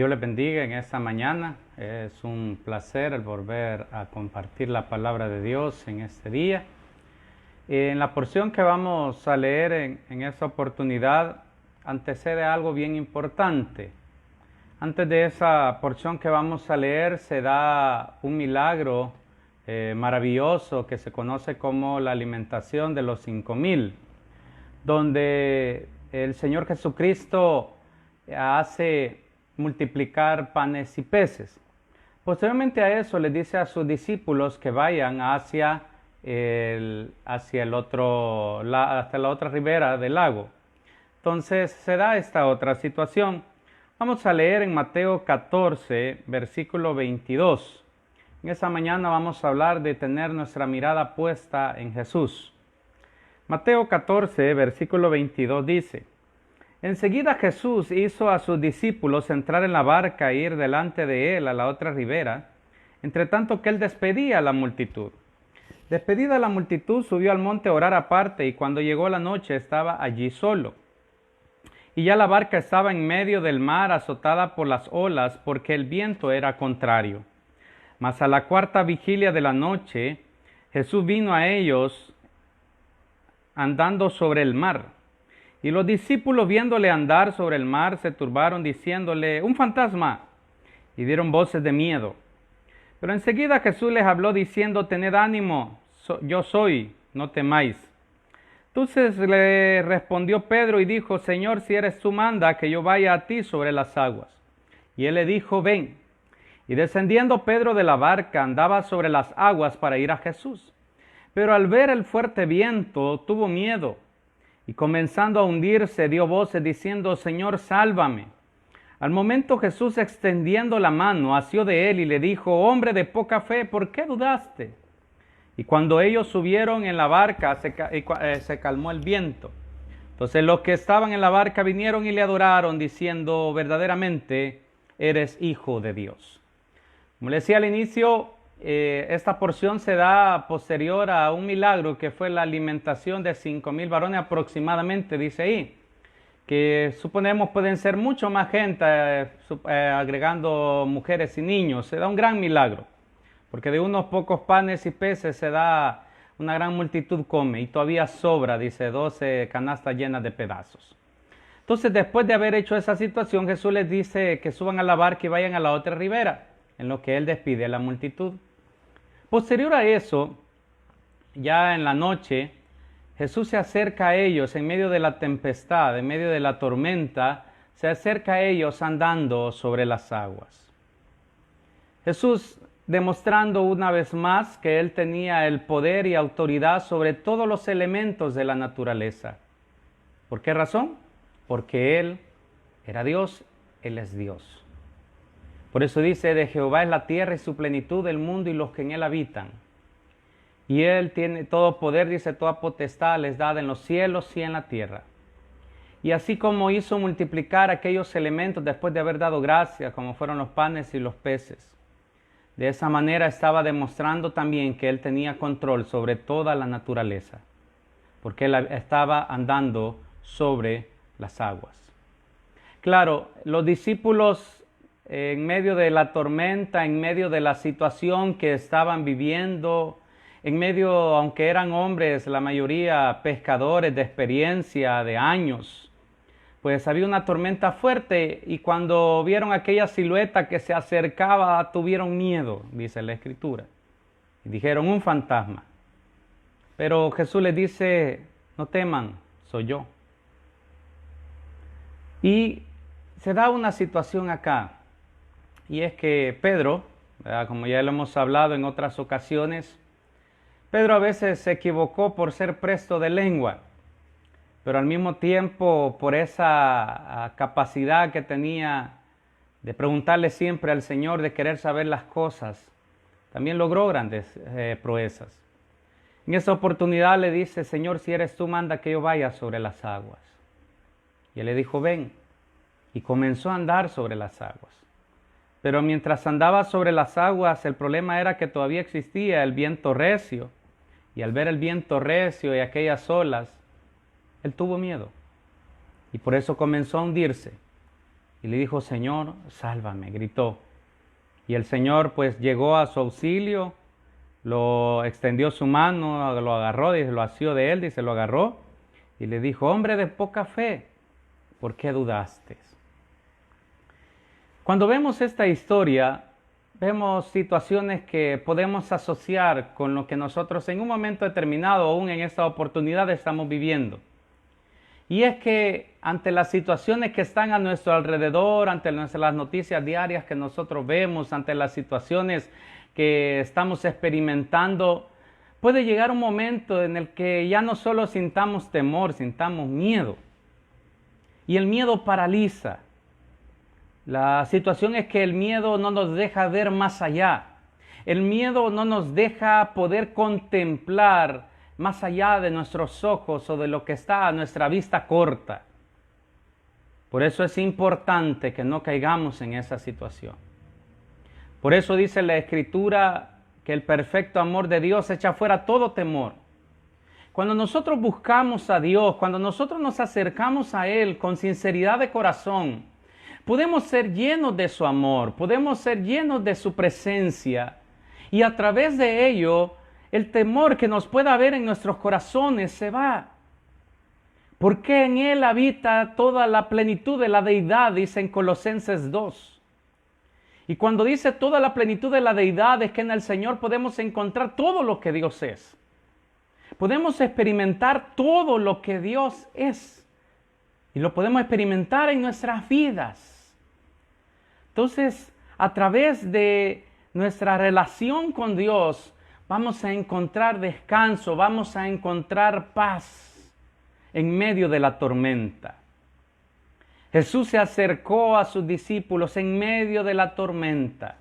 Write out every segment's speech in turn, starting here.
Dios les bendiga en esta mañana. Es un placer el volver a compartir la palabra de Dios en este día. En la porción que vamos a leer en esta oportunidad antecede algo bien importante. Antes de esa porción que vamos a leer se da un milagro maravilloso que se conoce como la alimentación de los 5,000, donde el Señor Jesucristo hace multiplicar panes y peces. Posteriormente a eso les dice a sus discípulos que vayan hasta la otra ribera del lago. Entonces se da esta otra situación. Vamos a leer en Mateo 14, versículo 22. En esta mañana vamos a hablar de tener nuestra mirada puesta en Jesús. Mateo 14, versículo 22 dice: Enseguida Jesús hizo a sus discípulos entrar en la barca e ir delante de él a la otra ribera, entre tanto que él despedía a la multitud. Despedida la multitud, subió al monte a orar aparte, y cuando llegó la noche estaba allí solo. Y ya la barca estaba en medio del mar, azotada por las olas, porque el viento era contrario. Mas a la cuarta vigilia de la noche, Jesús vino a ellos andando sobre el mar. Y los discípulos, viéndole andar sobre el mar, se turbaron, diciéndole: ¡un fantasma! Y dieron voces de miedo. Pero enseguida Jesús les habló, diciendo: tened ánimo, yo soy, no temáis. Entonces le respondió Pedro y dijo: Señor, si eres tú, manda que yo vaya a ti sobre las aguas. Y él le dijo: ven. Y descendiendo Pedro de la barca, andaba sobre las aguas para ir a Jesús. Pero al ver el fuerte viento, tuvo miedo, y comenzando a hundirse, dio voces diciendo: Señor, sálvame. Al momento Jesús, extendiendo la mano, asió de él y le dijo: hombre de poca fe, ¿por qué dudaste? Y cuando ellos subieron en la barca, se calmó el viento. Entonces los que estaban en la barca vinieron y le adoraron, diciendo: verdaderamente eres Hijo de Dios. Como le decía al inicio, esta porción se da posterior a un milagro que fue la alimentación de 5,000 varones aproximadamente, dice ahí, que suponemos pueden ser mucho más gente, agregando mujeres y niños. Se da un gran milagro, porque de unos pocos panes y peces se da una gran multitud come, y todavía sobra, dice, 12 canastas llenas de pedazos. Entonces, después de haber hecho esa situación, Jesús les dice que suban a la barca y vayan a la otra ribera, en lo que él despide a la multitud. Posterior a eso, ya en la noche, Jesús se acerca a ellos en medio de la tempestad, en medio de la tormenta, se acerca a ellos andando sobre las aguas. Jesús demostrando una vez más que él tenía el poder y autoridad sobre todos los elementos de la naturaleza. ¿Por qué razón? Porque él era Dios, él es Dios. Por eso dice: de Jehová es la tierra y su plenitud, el mundo y los que en él habitan. Y él tiene todo poder, dice, toda potestad les dada en los cielos y en la tierra. Y así como hizo multiplicar aquellos elementos después de haber dado gracia, como fueron los panes y los peces, de esa manera estaba demostrando también que él tenía control sobre toda la naturaleza, porque él estaba andando sobre las aguas. Claro, los discípulos, en medio de la tormenta, en medio de la situación que estaban viviendo, en medio, aunque eran hombres, la mayoría pescadores de experiencia, de años, pues había una tormenta fuerte, y cuando vieron aquella silueta que se acercaba, tuvieron miedo, dice la Escritura, y dijeron: un fantasma. Pero Jesús les dice: no teman, soy yo. Y se da una situación acá, y es que Pedro, ¿verdad?, como ya lo hemos hablado en otras ocasiones, Pedro a veces se equivocó por ser presto de lengua, pero al mismo tiempo por esa capacidad que tenía de preguntarle siempre al Señor, de querer saber las cosas, también logró grandes proezas. En esa oportunidad le dice: Señor, si eres tú, manda que yo vaya sobre las aguas. Y él le dijo: ven. Y comenzó a andar sobre las aguas. Pero mientras andaba sobre las aguas, el problema era que todavía existía el viento recio. Y al ver el viento recio y aquellas olas, él tuvo miedo. Y por eso comenzó a hundirse. Y le dijo, Señor, sálvame, gritó. Y el Señor pues llegó a su auxilio, lo extendió su mano, lo agarró, dice, lo asió de él, dice, lo agarró y le dijo, hombre de poca fe, ¿por qué dudaste? Cuando vemos esta historia, vemos situaciones que podemos asociar con lo que nosotros en un momento determinado, aún en esta oportunidad, estamos viviendo. Y es que ante las situaciones que están a nuestro alrededor, ante las noticias diarias que nosotros vemos, ante las situaciones que estamos experimentando, puede llegar un momento en el que ya no solo sintamos temor, sintamos miedo. Y el miedo paraliza. La situación es que el miedo no nos deja ver más allá. El miedo no nos deja poder contemplar más allá de nuestros ojos o de lo que está a nuestra vista corta. Por eso es importante que no caigamos en esa situación. Por eso dice la Escritura que el perfecto amor de Dios echa fuera todo temor. Cuando nosotros buscamos a Dios, cuando nosotros nos acercamos a Él con sinceridad de corazón, podemos ser llenos de su amor, podemos ser llenos de su presencia y a través de ello el temor que nos pueda haber en nuestros corazones se va. Porque en Él habita toda la plenitud de la deidad, dice en Colosenses 2. Y cuando dice toda la plenitud de la deidad es que en el Señor podemos encontrar todo lo que Dios es. Podemos experimentar todo lo que Dios es. Y lo podemos experimentar en nuestras vidas. Entonces, a través de nuestra relación con Dios, vamos a encontrar descanso, vamos a encontrar paz en medio de la tormenta. Jesús se acercó a sus discípulos en medio de la tormenta.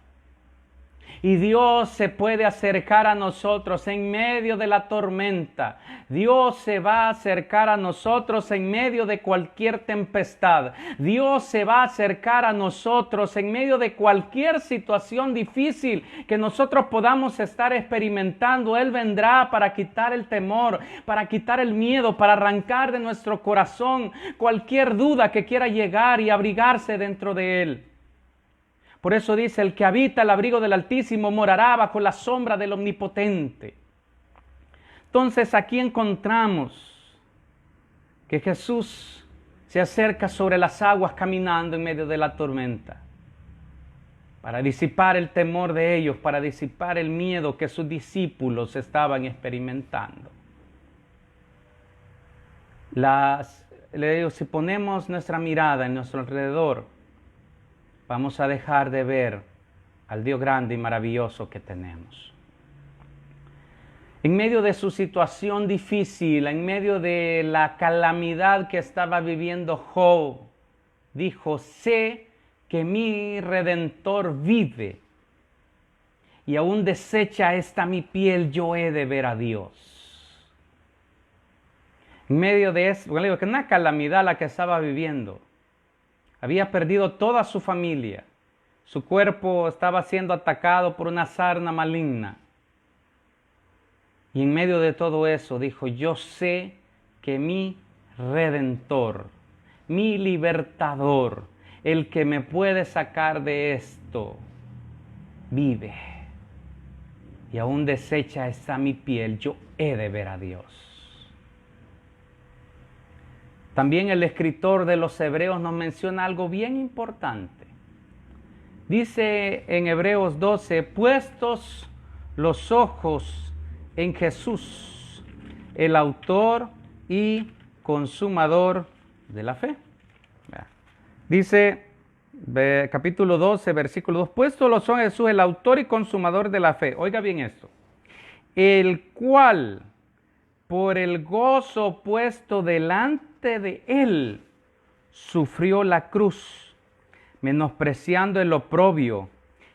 Y Dios se puede acercar a nosotros en medio de la tormenta. Dios se va a acercar a nosotros en medio de cualquier tempestad. Dios se va a acercar a nosotros en medio de cualquier situación difícil que nosotros podamos estar experimentando. Él vendrá para quitar el temor, para quitar el miedo, para arrancar de nuestro corazón cualquier duda que quiera llegar y abrigarse dentro de Él. Por eso dice, el que habita el abrigo del Altísimo morará bajo la sombra del Omnipotente. Entonces aquí encontramos que Jesús se acerca sobre las aguas caminando en medio de la tormenta para disipar el temor de ellos, para disipar el miedo que sus discípulos estaban experimentando. Le digo, si ponemos nuestra mirada en nuestro alrededor, vamos a dejar de ver al Dios grande y maravilloso que tenemos. En medio de su situación difícil, en medio de la calamidad que estaba viviendo Job, dijo, sé que mi Redentor vive y aún deshecha esta mi piel, yo he de ver a Dios. En medio de eso, bueno, digo que una calamidad la que estaba viviendo. Había perdido toda su familia. Su cuerpo estaba siendo atacado por una sarna maligna. Y en medio de todo eso dijo, yo sé que mi Redentor, mi Libertador, el que me puede sacar de esto, vive. Y aún deshecha está mi piel, yo he de ver a Dios. También el escritor de los Hebreos nos menciona algo bien importante. Dice en Hebreos 12, puestos los ojos en Jesús, el autor y consumador de la fe. Dice capítulo 12, versículo 2, puestos los ojos en Jesús, el autor y consumador de la fe. Oiga bien esto. El cual, por el gozo puesto delante de él, sufrió la cruz, menospreciando el oprobio,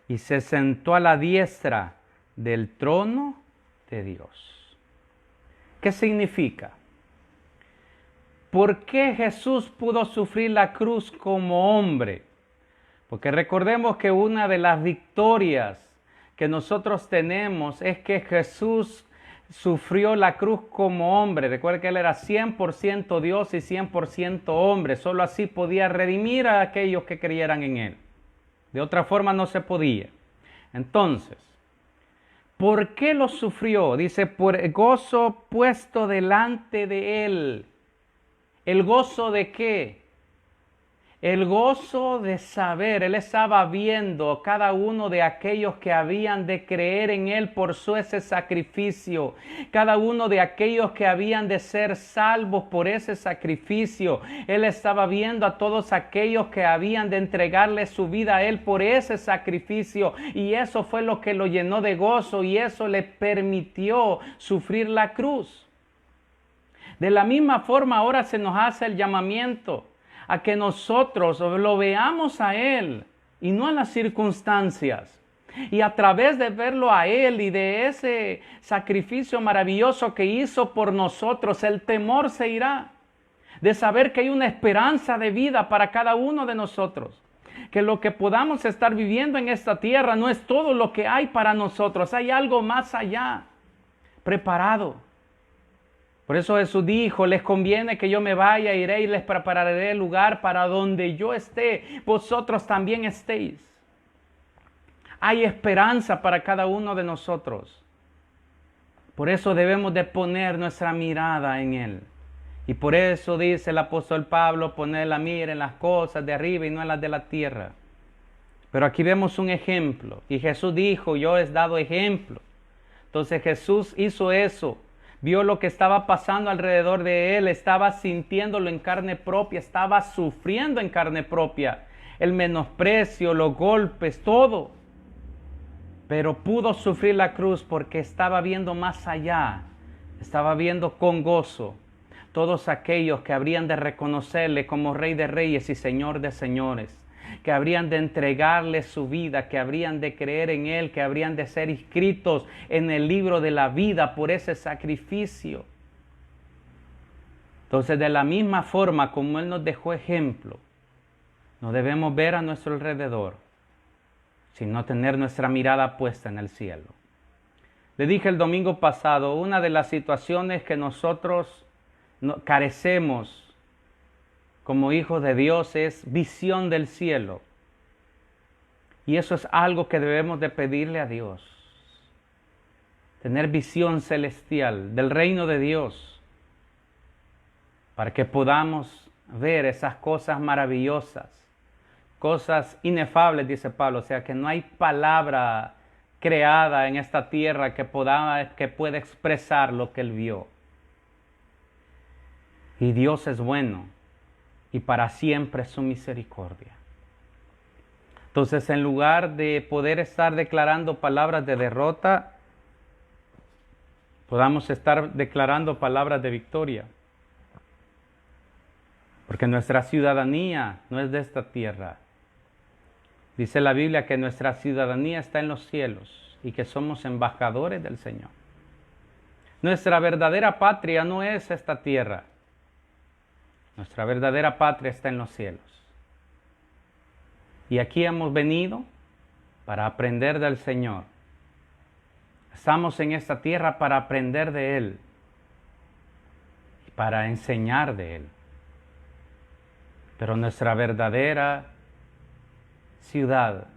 y se sentó a la diestra del trono de Dios. ¿Qué significa? ¿Por qué Jesús pudo sufrir la cruz como hombre? Porque recordemos que una de las victorias que nosotros tenemos es que Jesús sufrió la cruz como hombre. Recuerda que Él era 100% Dios y 100% hombre. Solo así podía redimir a aquellos que creyeran en Él. De otra forma no se podía. Entonces, ¿por qué lo sufrió? Dice, por el gozo puesto delante de Él. ¿El gozo de qué? El gozo de saber, Él estaba viendo cada uno de aquellos que habían de creer en Él por ese sacrificio. Cada uno de aquellos que habían de ser salvos por ese sacrificio. Él estaba viendo a todos aquellos que habían de entregarle su vida a Él por ese sacrificio. Y eso fue lo que lo llenó de gozo y eso le permitió sufrir la cruz. De la misma forma ahora se nos hace el llamamiento a que nosotros lo veamos a Él y no a las circunstancias. Y a través de verlo a Él y de ese sacrificio maravilloso que hizo por nosotros, el temor se irá. De saber que hay una esperanza de vida para cada uno de nosotros. Que lo que podamos estar viviendo en esta tierra no es todo lo que hay para nosotros. Hay algo más allá, preparado. Por eso Jesús dijo, les conviene que yo me vaya, iré y les prepararé el lugar para donde yo esté, vosotros también estéis. Hay esperanza para cada uno de nosotros. Por eso debemos de poner nuestra mirada en Él. Y por eso dice el apóstol Pablo, poner la mira en las cosas de arriba y no en las de la tierra. Pero aquí vemos un ejemplo. Y Jesús dijo, yo he dado ejemplo. Entonces Jesús hizo eso. Vio lo que estaba pasando alrededor de Él, estaba sintiéndolo en carne propia, estaba sufriendo en carne propia. El menosprecio, los golpes, todo. Pero pudo sufrir la cruz porque estaba viendo más allá. Estaba viendo con gozo todos aquellos que habrían de reconocerle como Rey de Reyes y Señor de Señores. Que habrían de entregarle su vida, que habrían de creer en Él, que habrían de ser inscritos en el libro de la vida por ese sacrificio. Entonces, de la misma forma como Él nos dejó ejemplo, no debemos ver a nuestro alrededor, sino tener nuestra mirada puesta en el cielo. Le dije el domingo pasado, una de las situaciones que nosotros carecemos como hijos de Dios es visión del cielo. Y eso es algo que debemos de pedirle a Dios. Tener visión celestial del reino de Dios. Para que podamos ver esas cosas maravillosas. Cosas inefables, dice Pablo. O sea que no hay palabra creada en esta tierra que pueda expresar lo que Él vio. Y Dios es bueno. Y para siempre es su misericordia. Entonces, en lugar de poder estar declarando palabras de derrota, podamos estar declarando palabras de victoria. Porque nuestra ciudadanía no es de esta tierra. Dice la Biblia que nuestra ciudadanía está en los cielos y que somos embajadores del Señor. Nuestra verdadera patria no es esta tierra. Nuestra verdadera patria está en los cielos. Y aquí hemos venido para aprender del Señor. Estamos en esta tierra para aprender de Él y para enseñar de Él. Pero nuestra verdadera ciudad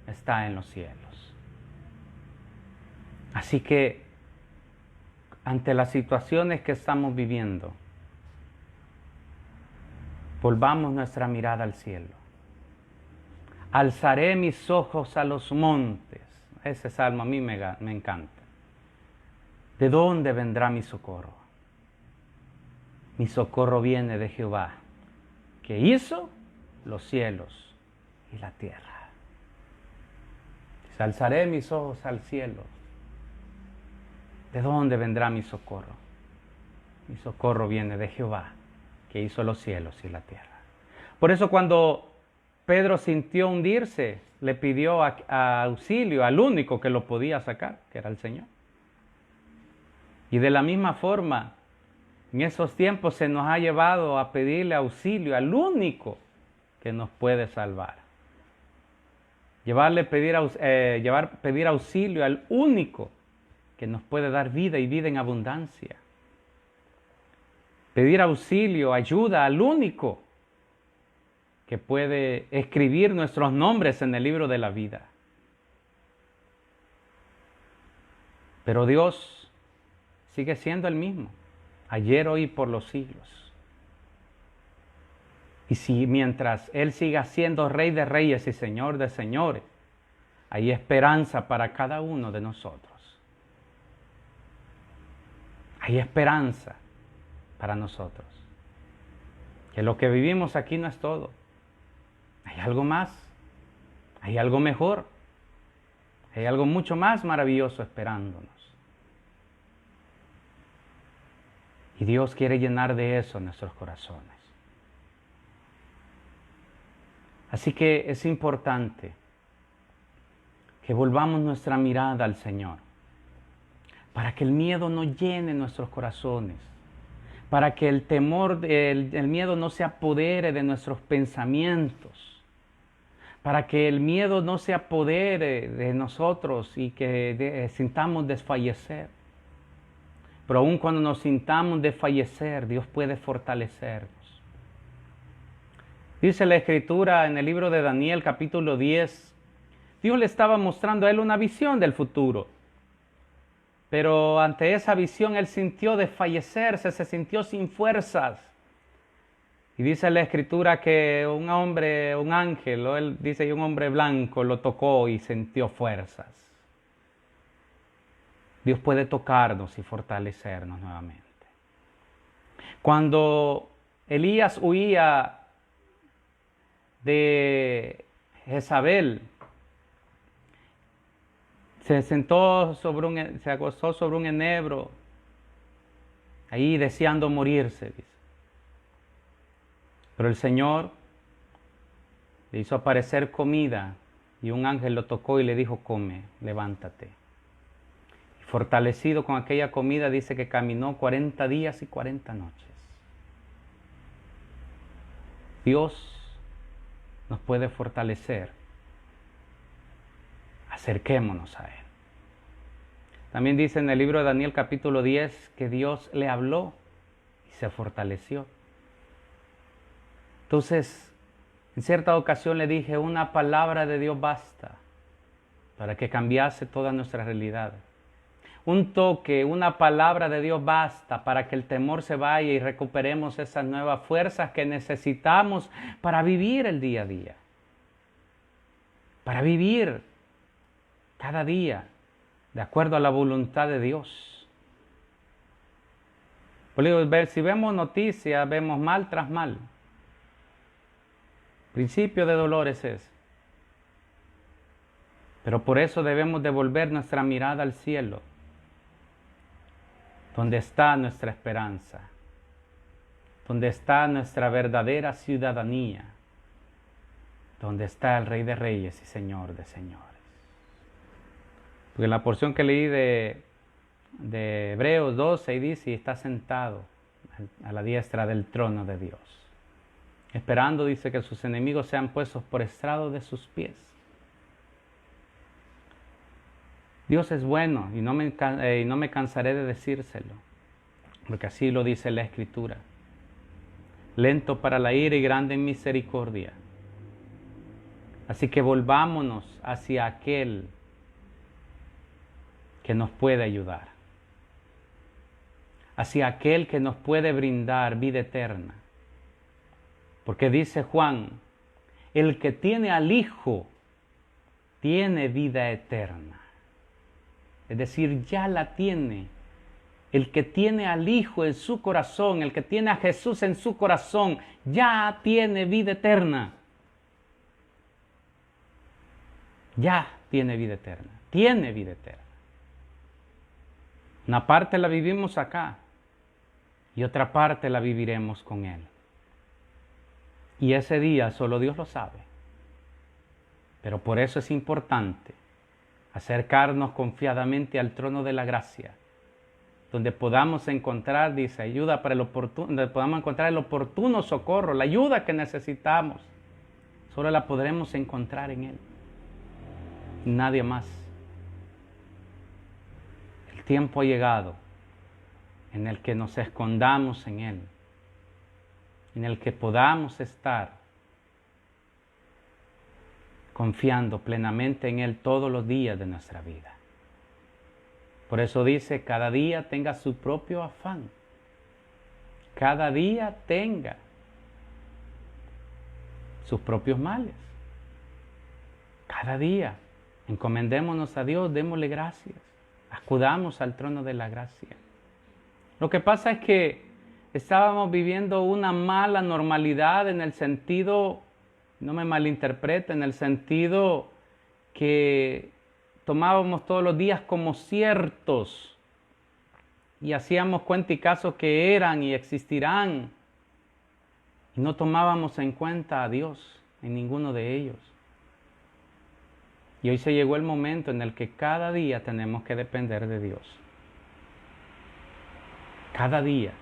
está en los cielos. Así que, ante las situaciones que estamos viviendo, volvamos nuestra mirada al cielo. Alzaré mis ojos a los montes. Ese salmo a mí me encanta. ¿De dónde vendrá mi socorro? Mi socorro viene de Jehová, que hizo los cielos y la tierra. Alzaré mis ojos al cielo. ¿De dónde vendrá mi socorro? Mi socorro viene de Jehová, que hizo los cielos y la tierra. Por eso cuando Pedro sintió hundirse, le pidió auxilio al único que lo podía sacar, que era el Señor. Y de la misma forma, en esos tiempos se nos ha llevado a pedirle auxilio al único que nos puede salvar. Pedir auxilio al único que nos puede dar vida y vida en abundancia. Pedir auxilio, ayuda al único que puede escribir nuestros nombres en el libro de la vida. Pero Dios sigue siendo el mismo, ayer, hoy y por los siglos. Y si mientras Él siga siendo Rey de Reyes y Señor de Señores, hay esperanza para cada uno de nosotros. Hay esperanza para nosotros. Que lo que vivimos aquí no es todo. Hay algo más. Hay algo mejor. Hay algo mucho más maravilloso esperándonos. Y Dios quiere llenar de eso nuestros corazones. Así que es importante que volvamos nuestra mirada al Señor, para que el miedo no llene nuestros corazones, para que el temor, el miedo no se apodere de nuestros pensamientos, para que el miedo no se apodere de nosotros y que sintamos desfallecer. Pero aun cuando nos sintamos desfallecer, Dios puede fortalecernos. Dice la Escritura en el libro de Daniel, capítulo 10, Dios le estaba mostrando a él una visión del futuro. Pero ante esa visión él sintió desfallecerse, se sintió sin fuerzas. Y dice la Escritura que un ángel, o él dice, y un hombre blanco lo tocó y sintió fuerzas. Dios puede tocarnos y fortalecernos nuevamente. Cuando Elías huía de Jezabel, se acostó sobre un enebro, ahí deseando morirse, dice. Pero el Señor le hizo aparecer comida y un ángel lo tocó y le dijo, come, levántate. Y fortalecido con aquella comida, dice que caminó 40 días y 40 noches. Dios nos puede fortalecer. Acerquémonos a Él. También dice en el libro de Daniel capítulo 10 que Dios le habló y se fortaleció. Entonces, en cierta ocasión le dije, una palabra de Dios basta para que cambiase toda nuestra realidad. Un toque, una palabra de Dios basta para que el temor se vaya y recuperemos esas nuevas fuerzas que necesitamos para vivir el día a día. Para vivir cada día de acuerdo a la voluntad de Dios. Si vemos noticias, vemos mal tras mal. Principio de dolor es ese. Pero por eso debemos devolver nuestra mirada al cielo, donde está nuestra esperanza, donde está nuestra verdadera ciudadanía, donde está el Rey de Reyes y Señor de Señores. Porque en la porción que leí de Hebreos 12, ahí dice, y está sentado a la diestra del trono de Dios, esperando, dice, que sus enemigos sean puestos por estrado de sus pies. Dios es bueno y no me cansaré de decírselo, porque así lo dice la Escritura. Lento para la ira y grande en misericordia. Así que volvámonos hacia aquel que nos puede ayudar, hacia aquel que nos puede brindar vida eterna. Porque dice Juan, el que tiene al Hijo tiene vida eterna. Es decir, ya la tiene. El que tiene al Hijo en su corazón, el que tiene a Jesús en su corazón, ya tiene vida eterna. Ya tiene vida eterna. Tiene vida eterna. Una parte la vivimos acá y otra parte la viviremos con Él. Y ese día solo Dios lo sabe. Pero por eso es importante acercarnos confiadamente al trono de la gracia, donde podamos encontrar, dice, ayuda para donde podamos encontrar el oportuno socorro, la ayuda que necesitamos. Solo la podremos encontrar en Él. Nadie más. tiempo ha llegado en el que nos escondamos en Él, en el que podamos estar confiando plenamente en Él todos los días de nuestra vida. Por eso dice, cada día tenga su propio afán. Cada día tenga sus propios males. Cada día encomendémonos a Dios, démosle gracias, acudamos al trono de la gracia. Lo que pasa es que estábamos viviendo una mala normalidad en el sentido, no me malinterprete, en el sentido que tomábamos todos los días como ciertos y hacíamos cuenta y caso que eran y existirán y no tomábamos en cuenta a Dios en ninguno de ellos. Y hoy se llegó el momento en el que cada día tenemos que depender de Dios. Cada día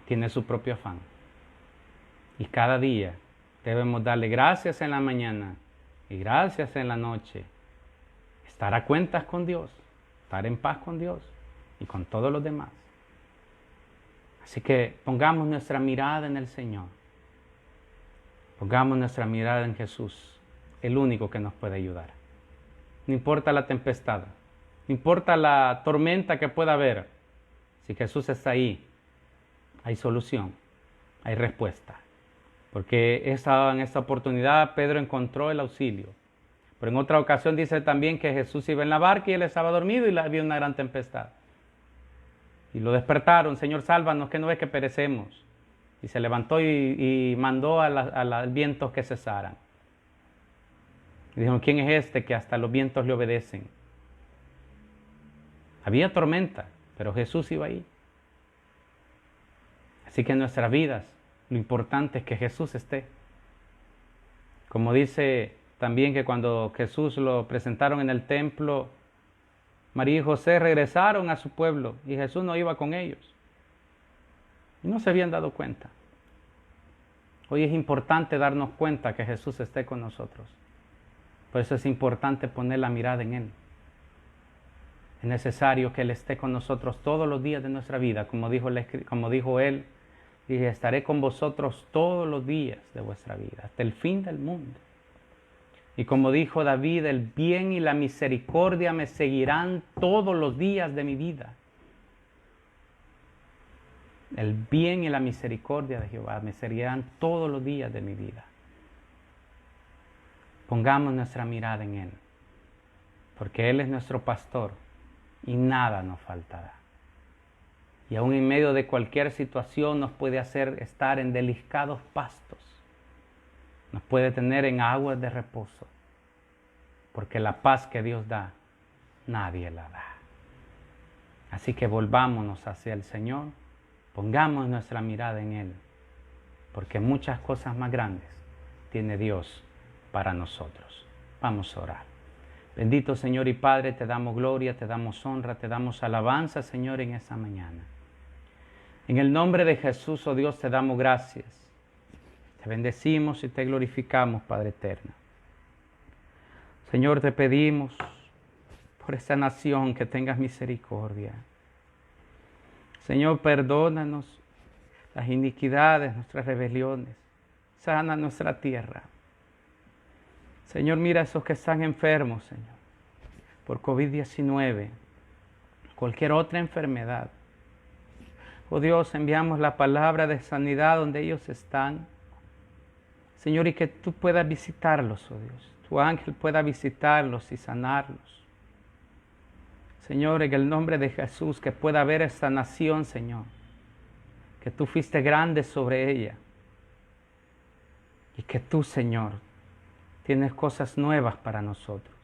tiene su propio afán. Y cada día debemos darle gracias en la mañana y gracias en la noche. Estar a cuentas con Dios, estar en paz con Dios y con todos los demás. Así que pongamos nuestra mirada en el Señor. Pongamos nuestra mirada en Jesús, el único que nos puede ayudar. No importa la tempestad, no importa la tormenta que pueda haber. Si Jesús está ahí, hay solución, hay respuesta. Porque en esta oportunidad Pedro encontró el auxilio. Pero en otra ocasión dice también que Jesús iba en la barca y él estaba dormido y había una gran tempestad. Y lo despertaron, Señor, sálvanos, que no ves que perecemos. Y se levantó y mandó a los vientos que cesaran. Y dijeron, ¿quién es este que hasta los vientos le obedecen? Había tormenta, pero Jesús iba ahí. Así que en nuestras vidas lo importante es que Jesús esté. Como dice también que cuando Jesús lo presentaron en el templo, María y José regresaron a su pueblo y Jesús no iba con ellos. Y no se habían dado cuenta. Hoy es importante darnos cuenta que Jesús esté con nosotros. Por eso es importante poner la mirada en Él. Es necesario que Él esté con nosotros todos los días de nuestra vida. Como dijo Él, dije, estaré con vosotros todos los días de vuestra vida, hasta el fin del mundo. Y como dijo David, el bien y la misericordia me seguirán todos los días de mi vida. El bien y la misericordia de Jehová me seguirán todos los días de mi vida. Pongamos nuestra mirada en Él, porque Él es nuestro pastor y nada nos faltará. Y aún en medio de cualquier situación nos puede hacer estar en delicados pastos, nos puede tener en aguas de reposo, porque la paz que Dios da, nadie la da. Así que volvámonos hacia el Señor, pongamos nuestra mirada en Él, porque muchas cosas más grandes tiene Dios para nosotros. Vamos a orar. Bendito Señor y Padre, te damos gloria, te damos honra, te damos alabanza, Señor, en esta mañana. En el nombre de Jesús, oh Dios, te damos gracias. Te bendecimos y te glorificamos, Padre eterno. Señor, te pedimos por esta nación que tengas misericordia. Señor, perdónanos las iniquidades, nuestras rebeliones. Sana nuestra tierra. Señor, mira a esos que están enfermos, Señor, por COVID-19, cualquier otra enfermedad. Oh Dios, enviamos la palabra de sanidad donde ellos están. Señor, y que tú puedas visitarlos, oh Dios. Tu ángel pueda visitarlos y sanarlos. Señor, en el nombre de Jesús, que pueda haber esta nación, Señor, que tú fuiste grande sobre ella. Y que tú, Señor, tienes cosas nuevas para nosotros.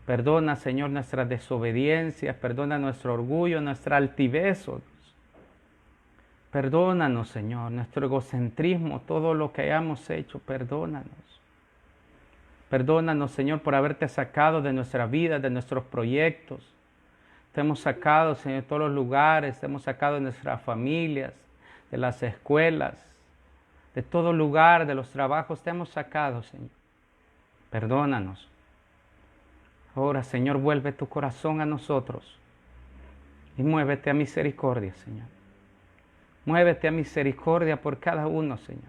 Perdona, Señor, nuestras desobediencias, perdona nuestro orgullo, nuestra altivez, oh Dios. Perdónanos, Señor, nuestro egocentrismo, todo lo que hayamos hecho, perdónanos. Perdónanos, Señor, por haberte sacado de nuestra vida, de nuestros proyectos. Te hemos sacado, Señor, de todos los lugares, te hemos sacado de nuestras familias, de las escuelas, de todo lugar, de los trabajos, te hemos sacado, Señor. Perdónanos. Ahora, Señor, vuelve tu corazón a nosotros. Y muévete a misericordia, Señor. Muévete a misericordia por cada uno, Señor.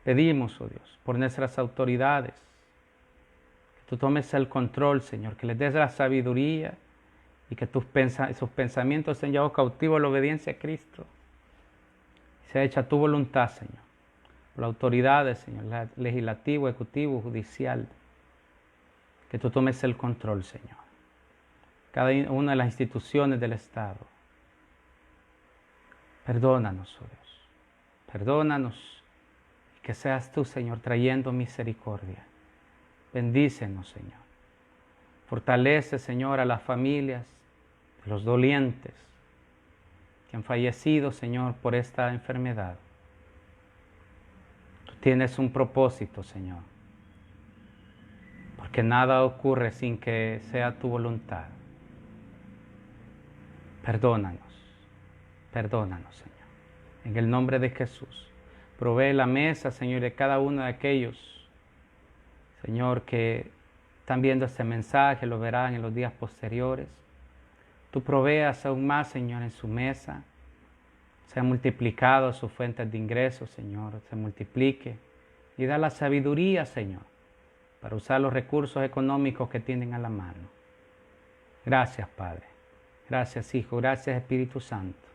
Pedimos, oh Dios, por nuestras autoridades, que tú tomes el control, Señor, que les des la sabiduría y que sus pensamientos sean llevados cautivos a la obediencia a Cristo. Sea hecha tu voluntad, Señor, por las autoridades, Señor, legislativo, ejecutivo, judicial, que tú tomes el control, Señor. Cada una de las instituciones del Estado. Perdónanos, oh Dios, perdónanos. Que seas tú, Señor, trayendo misericordia. Bendícenos, Señor. Fortalece, Señor, a las familias de los dolientes que han fallecido, Señor, por esta enfermedad. Tú tienes un propósito, Señor, porque nada ocurre sin que sea tu voluntad. Perdónanos, perdónanos, Señor. En el nombre de Jesús. Provee la mesa, Señor, de cada uno de aquellos, Señor, que están viendo este mensaje, lo verán en los días posteriores. Tú proveas aún más, Señor, en su mesa. Se han multiplicado sus fuentes de ingresos, Señor, se multiplique. Y da la sabiduría, Señor, para usar los recursos económicos que tienen a la mano. Gracias, Padre. Gracias, Hijo. Gracias, Espíritu Santo.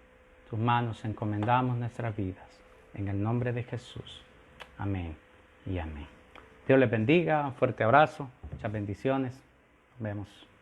Tus manos encomendamos nuestras vidas. En el nombre de Jesús. Amén y amén. Dios les bendiga. Un fuerte abrazo. Muchas bendiciones. Nos vemos.